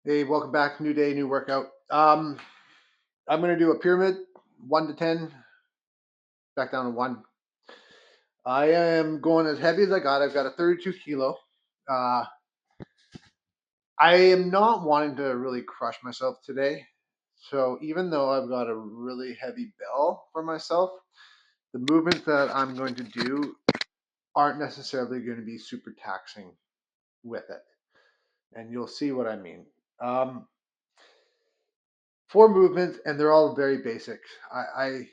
Hey, welcome back. New day, new workout. I'm gonna do a pyramid, 1 to 10, back down to one. I am going as heavy as I got. I've got a 32 kilo. Uh, I am not wanting to really crush myself today. So even though I've got a really heavy bell for myself, the movements that I'm going to do aren't necessarily going to be super taxing with it, and you'll see what I mean. Um, 4 movements, and they're all very basic. I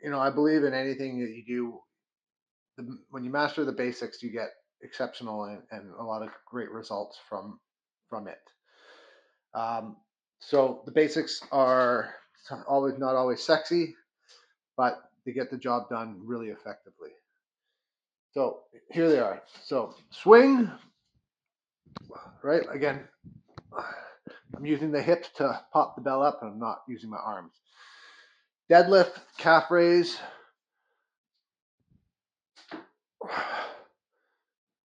believe in anything that you do. When you master the basics, you get exceptional and a lot of great results from it. Um, so the basics are always not always sexy, but they get the job done really effectively. So here they are. So swing, right? Again, I'm using the hips to pop the bell up, and I'm not using my arms. Deadlift, calf raise.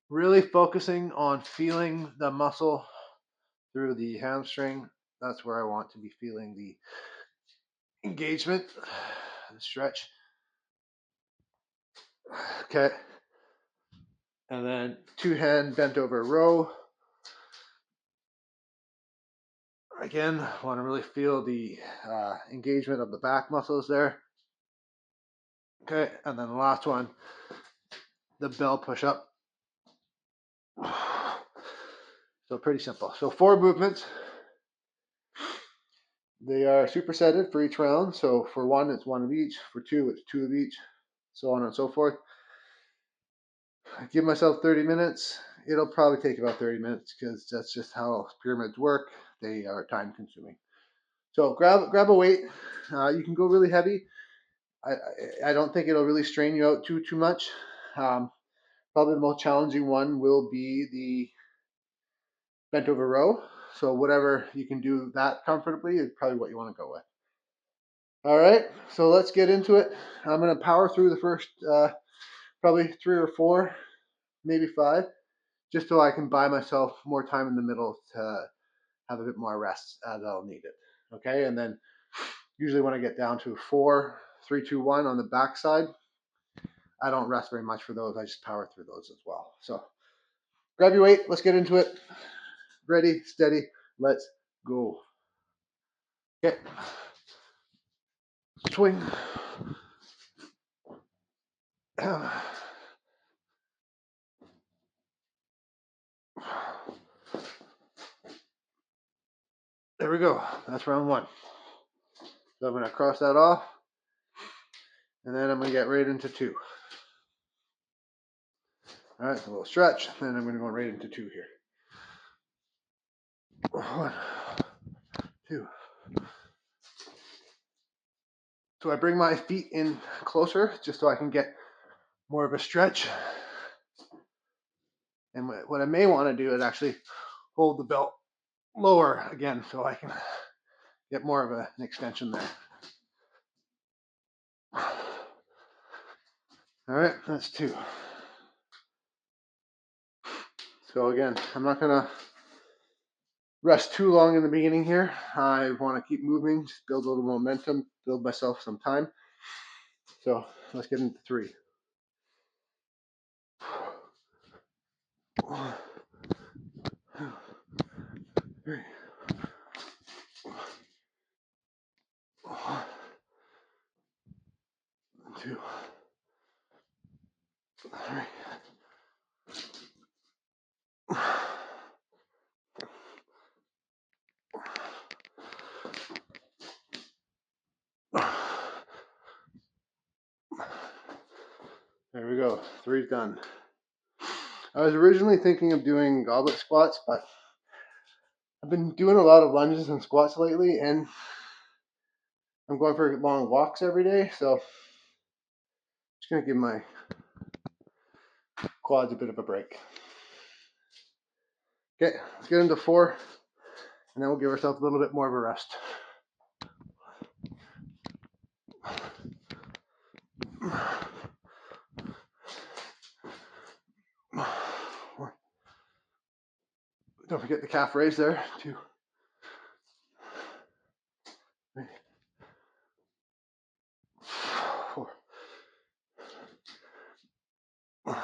Really focusing on feeling the muscle through the hamstring. That's where I want to be feeling the engagement, the stretch. Okay. And then 2 hand bent over row. Again, want to really feel the engagement of the back muscles there. Okay. And then the last one, the bell push up. So pretty simple. So 4 movements. They are supersetted for each round. So for one, it's one of each. For two, it's two of each. So on and so forth. I give myself 30 minutes. It'll probably take about 30 minutes because that's just how pyramids work. They are time consuming. So grab a weight. You can go really heavy. I don't think it'll really strain you out too much. Probably the most challenging one will be the bent over row. So whatever you can do that comfortably is probably what you want to go with. All right, so let's get into it. I'm gonna power through the first probably 3 or 4, maybe 5, just so I can buy myself more time in the middle to have a bit more rest as I'll need it. Okay, and then usually when I get down to 4, 3, 2, 1 on the backside, I don't rest very much for those. I just power through those as well. So grab your weight. Let's get into it. Ready, steady. Let's go. Okay. Swing. There we go. That's round 1. So I'm going to cross that off, and then I'm going to get right into 2. All right, so a little stretch, and I'm going to go right into 2 here. 1, 2. So I bring my feet in closer just so I can get more of a stretch. And what I may want to do is actually hold the belt lower again so I can get more of an extension there. All right, that's 2. So again, I'm not going to rest too long in the beginning here. I want to keep moving, just build a little momentum, build myself some time. So let's get into 3. 1, 2, 3. 1, 2, 3. There we go. 3's done. I was originally thinking of doing goblet squats, but I've been doing a lot of lunges and squats lately, and I'm going for long walks every day, so I'm just going to give my quads a bit of a break. Okay, let's get into 4, and then we'll give ourselves a little bit more of a rest. Don't forget the calf raise there, 2, There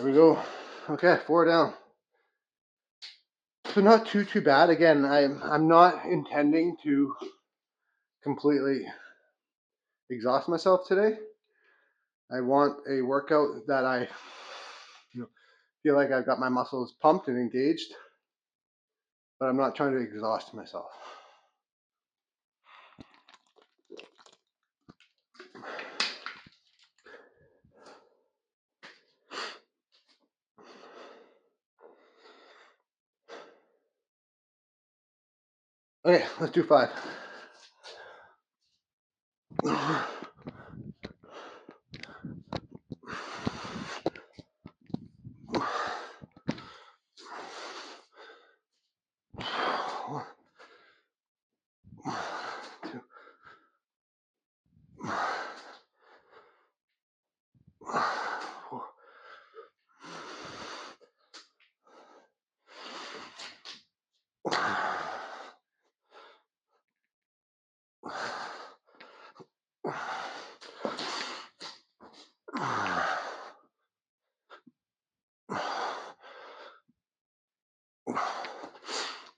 we go. Okay, 4 down. So not too bad. Again, I'm not intending to completely exhaust myself today. I want a workout that I feel like I've got my muscles pumped and engaged, but I'm not trying to exhaust myself. Okay, let's do 5.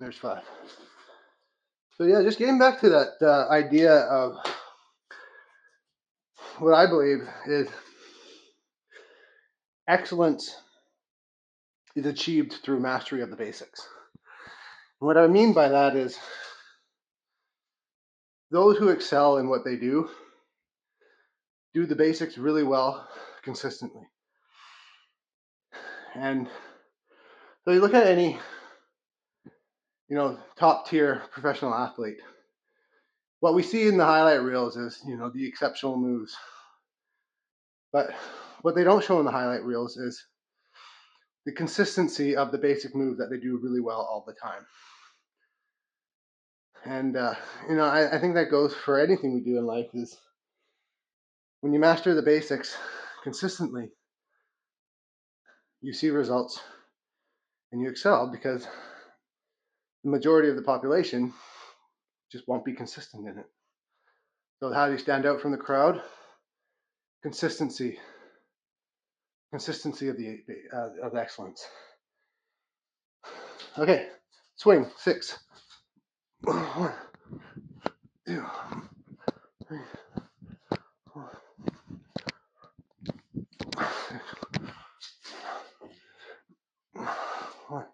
There's 5. So yeah, just getting back to that idea of what I believe is excellence is achieved through mastery of the basics. What I mean by that is those who excel in what they do the basics really well consistently. And so you look at any, top tier professional athlete, what we see in the highlight reels is, the exceptional moves. But what they don't show in the highlight reels is the consistency of the basic move that they do really well all the time. And, I think that goes for anything we do in life is when you master the basics consistently, you see results and you excel because the majority of the population just won't be consistent in it. So how do you stand out from the crowd? Consistency of the of excellence. Okay, swing 6. 1, 2, 3, 4, 6. 1.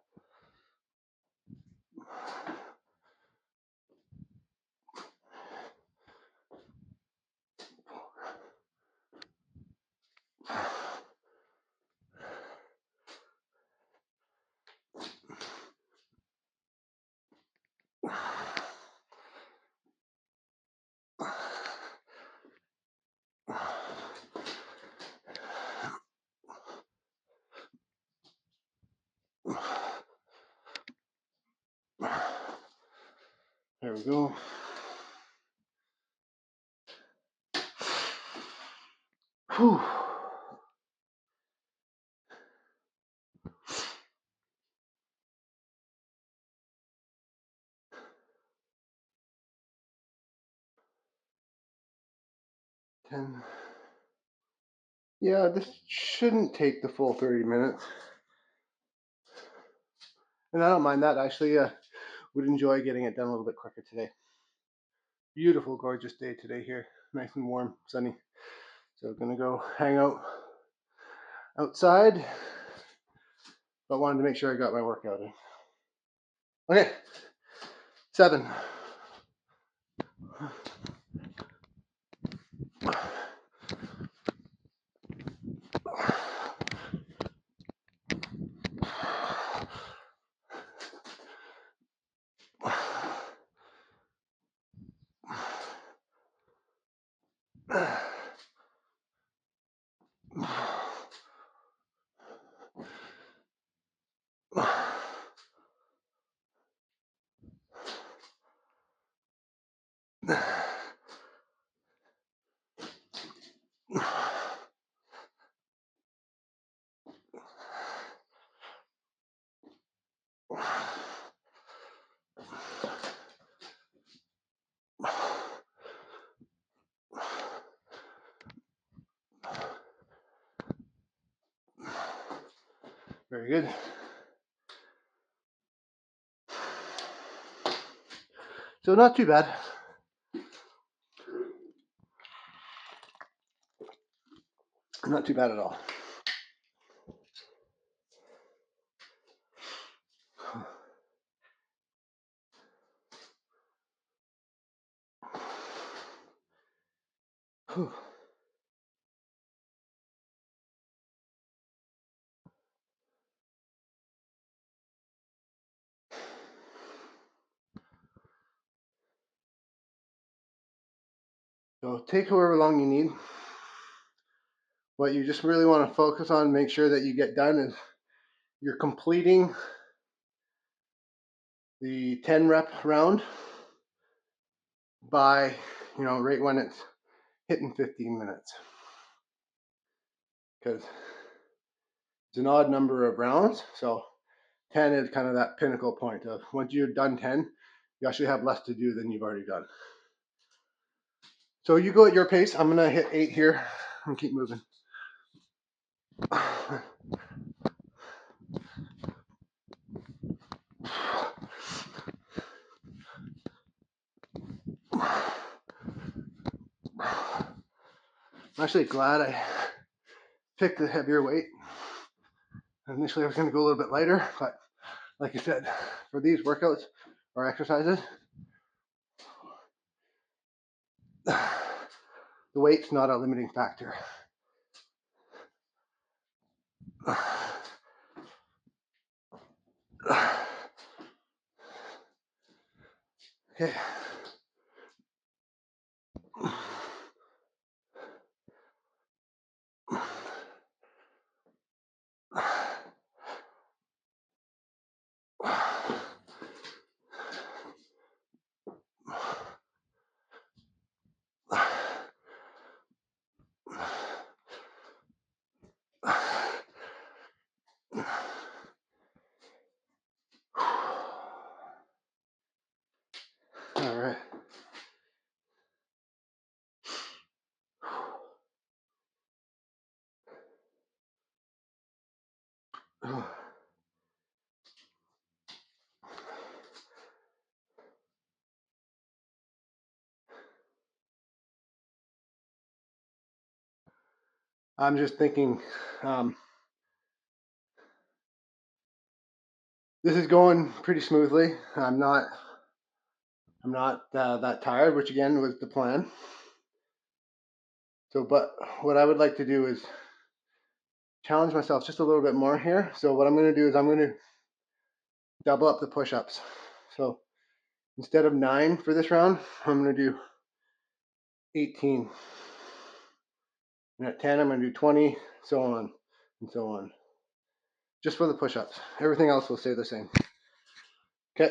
There we go. Whew. Ten. Yeah, this shouldn't take the full 30 minutes. And I don't mind that. Actually, would enjoy getting it done a little bit quicker today. Beautiful, gorgeous day today here. Nice and warm, sunny. So gonna go hang out outside, but wanted to make sure I got my workout in. Okay, 7. Very good. So not too bad. Not too bad at all. Whew. So take however long you need. What you just really want to focus on, make sure that you get done, is you're completing the 10 rep round by, right when it's hitting 15 minutes. Because it's an odd number of rounds. So 10 is kind of that pinnacle point of once you're done 10, you actually have less to do than you've already done. So you go at your pace. I'm going to hit 8 here and keep moving. I'm actually glad I picked the heavier weight. Initially, I was going to go a little bit lighter, but like I said, for these workouts or exercises, the weight's not a limiting factor. Okay. All right. I'm just thinking, this is going pretty smoothly. I'm not that tired, which again was the plan. So, but what I would like to do is challenge myself just a little bit more here. So what I'm going to do is I'm going to double up the push-ups. So instead of 9 for this round, I'm going to do 18. And at 10, I'm going to do 20, so on and so on. Just for the push-ups. Everything else will stay the same. Okay.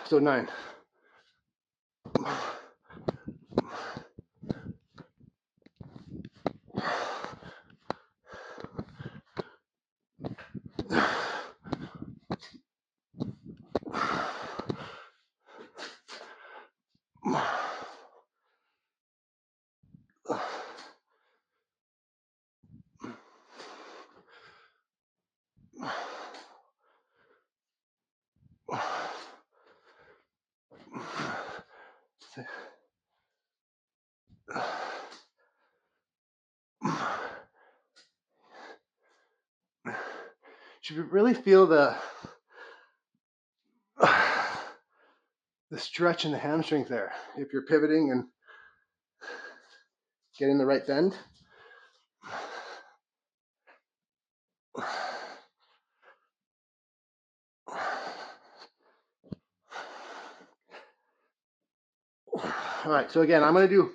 So 9. Should really feel the stretch in the hamstrings there if you're pivoting and getting the right bend. All right, so again, I'm going to do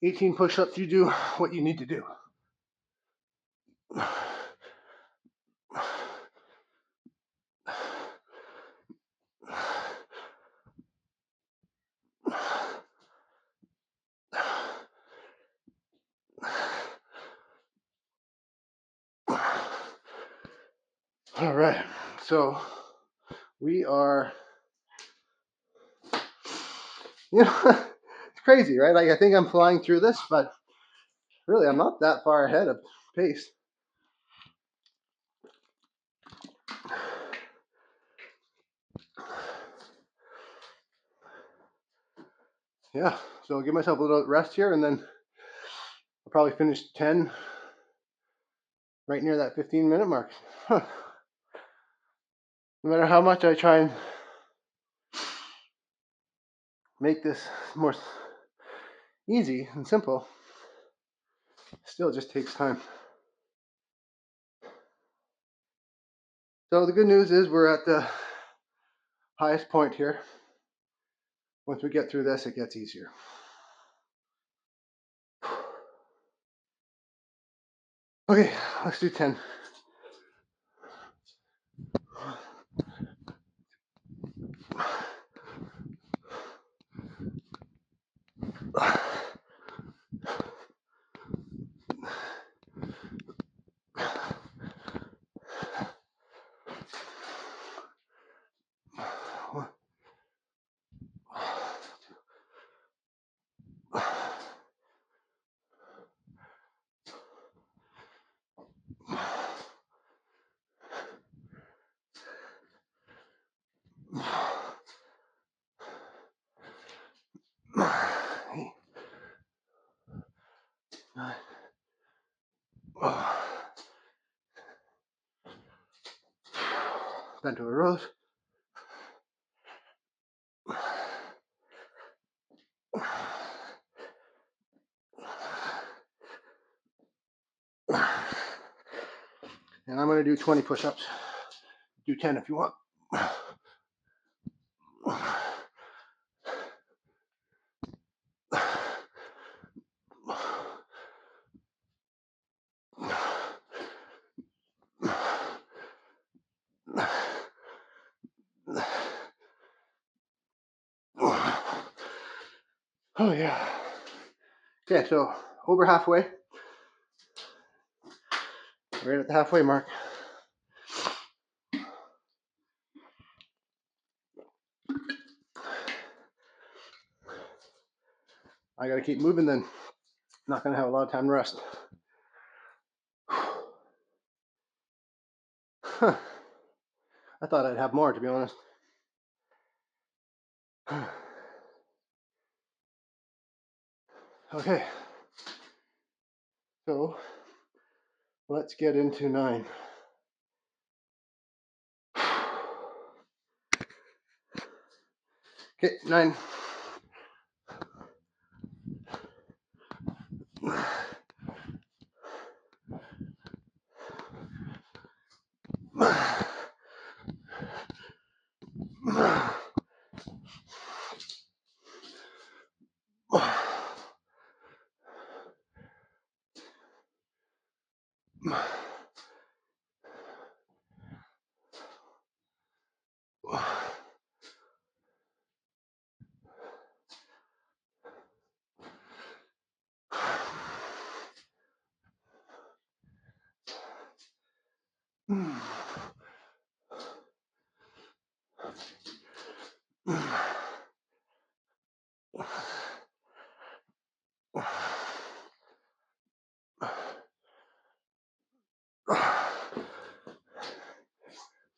18 push-ups. You do what you need to do. All right, so we are, it's crazy, right? Like I think I'm flying through this, but really I'm not that far ahead of pace. yeah, so I'll give myself a little rest here, and then I'll probably finish 10 right near that 15-minute mark. Huh. No matter how much I try and make this more easy and simple, it still just takes time. So the good news is we're at the highest point here. Once we get through this, it gets easier. Okay, let's do 10. Bent over rows. And I'm going to do 20 push-ups. Do 10 if you want. Oh yeah. Okay, so over halfway. Right at the halfway mark. I gotta keep moving then. Not gonna have a lot of time to rest. Huh. I thought I'd have more, to be honest. Okay. So let's get into 9. Okay, 9.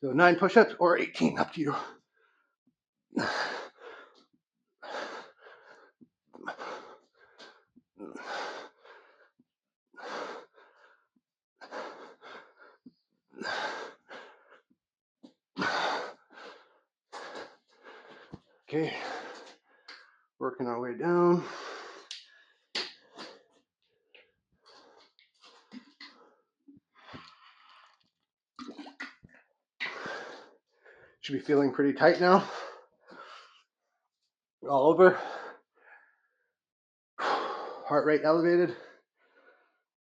So 9 push-ups or 18, up to you. Okay, working our way down. Should be feeling pretty tight now. All over. Heart rate elevated.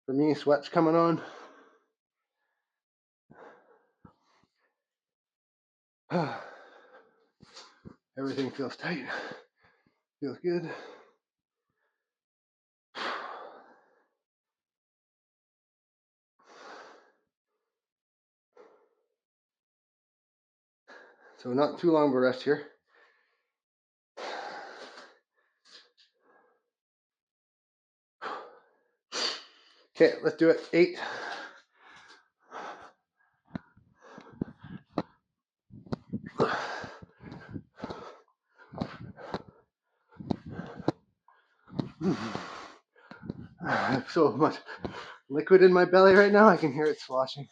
For me, sweat's coming on. Everything feels tight. Feels good. So not too long of a rest here. Okay, let's do it. 8. I have so much liquid in my belly right now, I can hear it sloshing.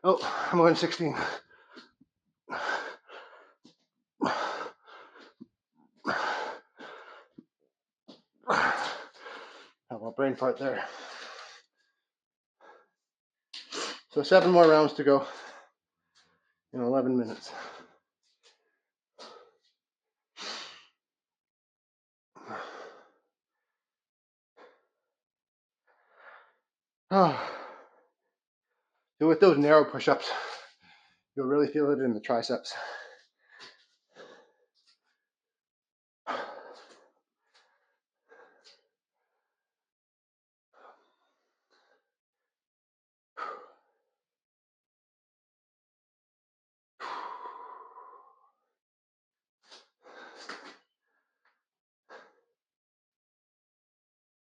Oh, I'm going 16. Have a brain fart there. So 7 more rounds to go in 11 minutes. Oh. So with those narrow push-ups, you'll really feel it in the triceps.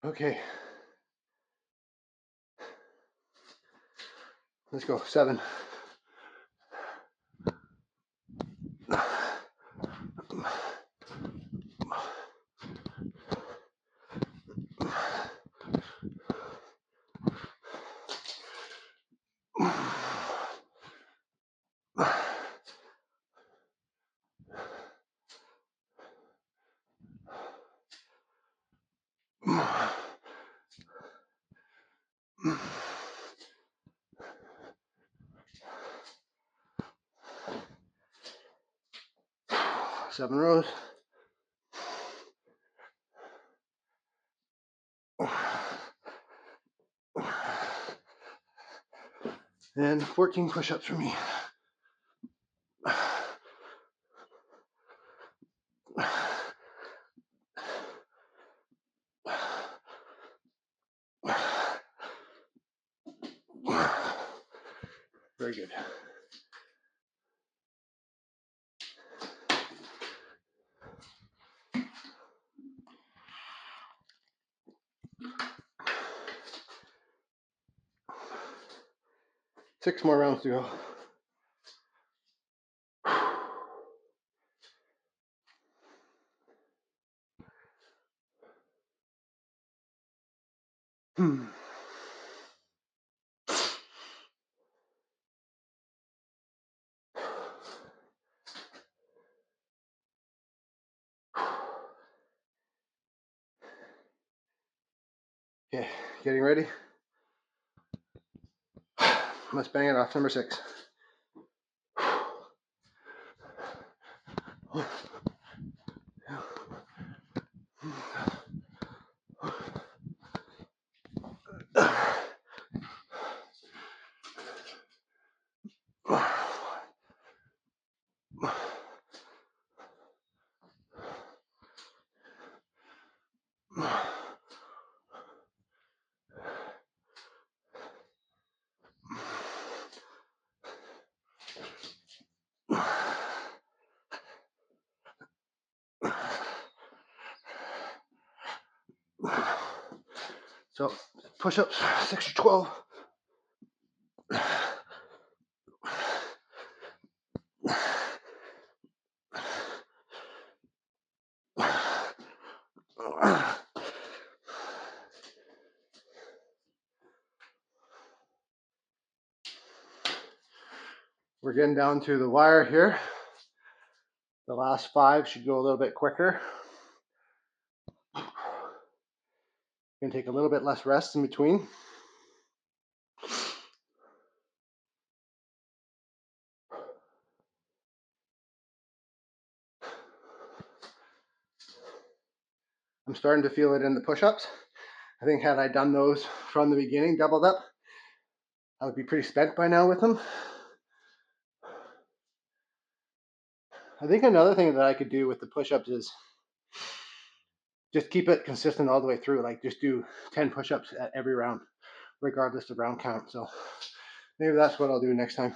Okay. Let's go. 7. 7 rows. And 14 push-ups for me. Very good. Six more rounds to go. Okay, getting ready. Let's bang it off. Number 6. So push-ups, 6 to 12. We're getting down to the wire here. The last 5 should go a little bit quicker. Gonna take a little bit less rest in between. I'm starting to feel it in the push-ups. I think had I done those from the beginning, doubled up, I would be pretty spent by now with them. I think another thing that I could do with the push-ups is just keep it consistent all the way through. Like just do 10 push-ups at every round, regardless of round count. So maybe that's what I'll do next time.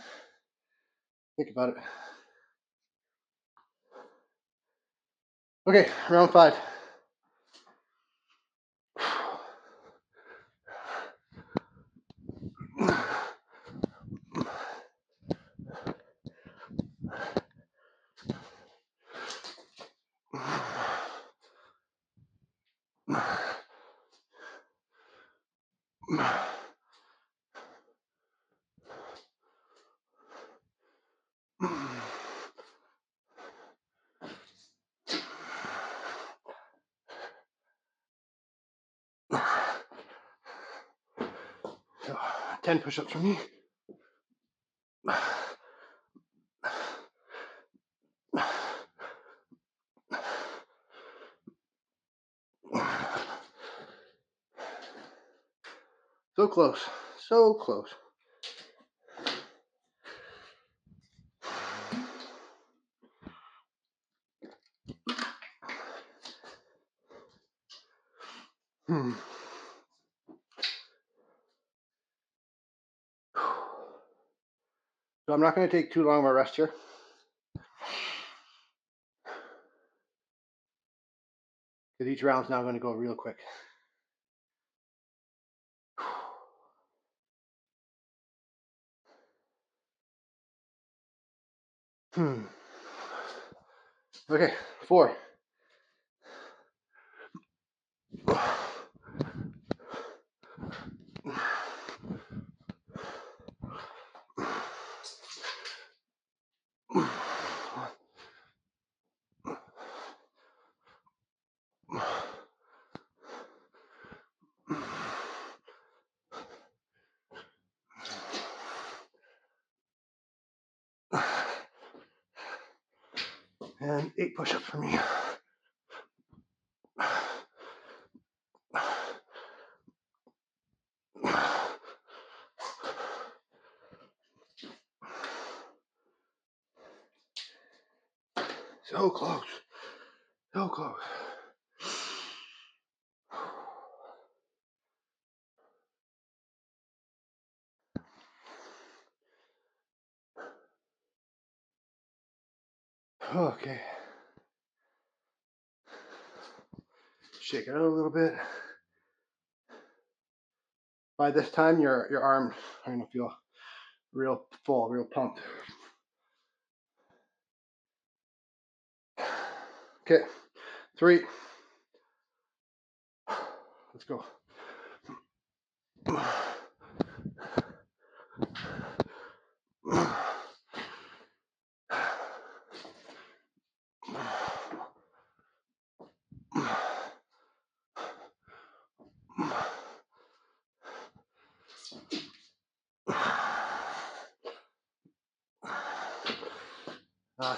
Think about it. Okay, round 5. So 10 push-ups for me. So close, so close. So I'm not going to take too long of a rest here. Because each round's now going to go real quick. Okay, 4. And 8 push-ups for me. So close. So close. Okay. Shake it out a little bit. By this time, your arms are going to feel real full, real pumped. Okay, 3. Let's go.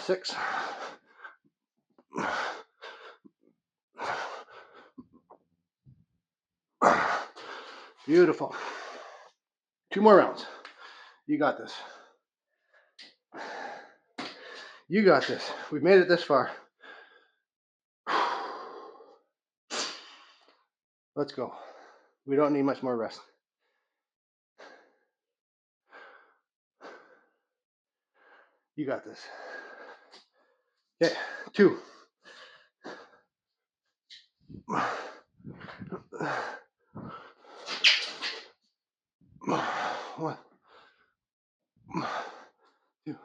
Six. Beautiful. 2 more rounds. You got this. You got this. We've made it this far. Let's go. We don't need much more rest. You got this. Okay, 2. 1. 2.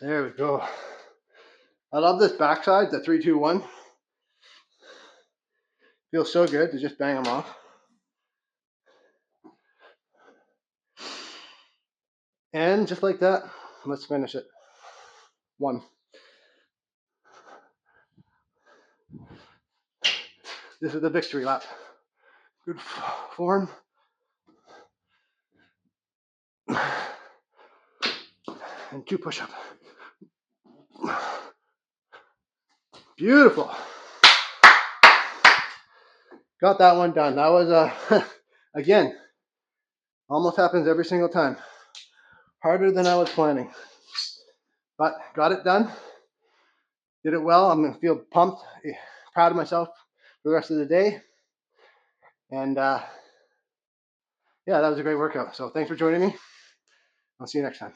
There we go. I love this backside, the 3, 2, 1. Feels so good to just bang them off. And just like that, let's finish it. 1. This is the victory lap. Good form. and 2 push-ups. Beautiful. Got that one done. That was, again, almost happens every single time. Harder than I was planning. But got it done. Did it well. I'm going to feel pumped, proud of myself for the rest of the day. And yeah, that was a great workout. So thanks for joining me. I'll see you next time.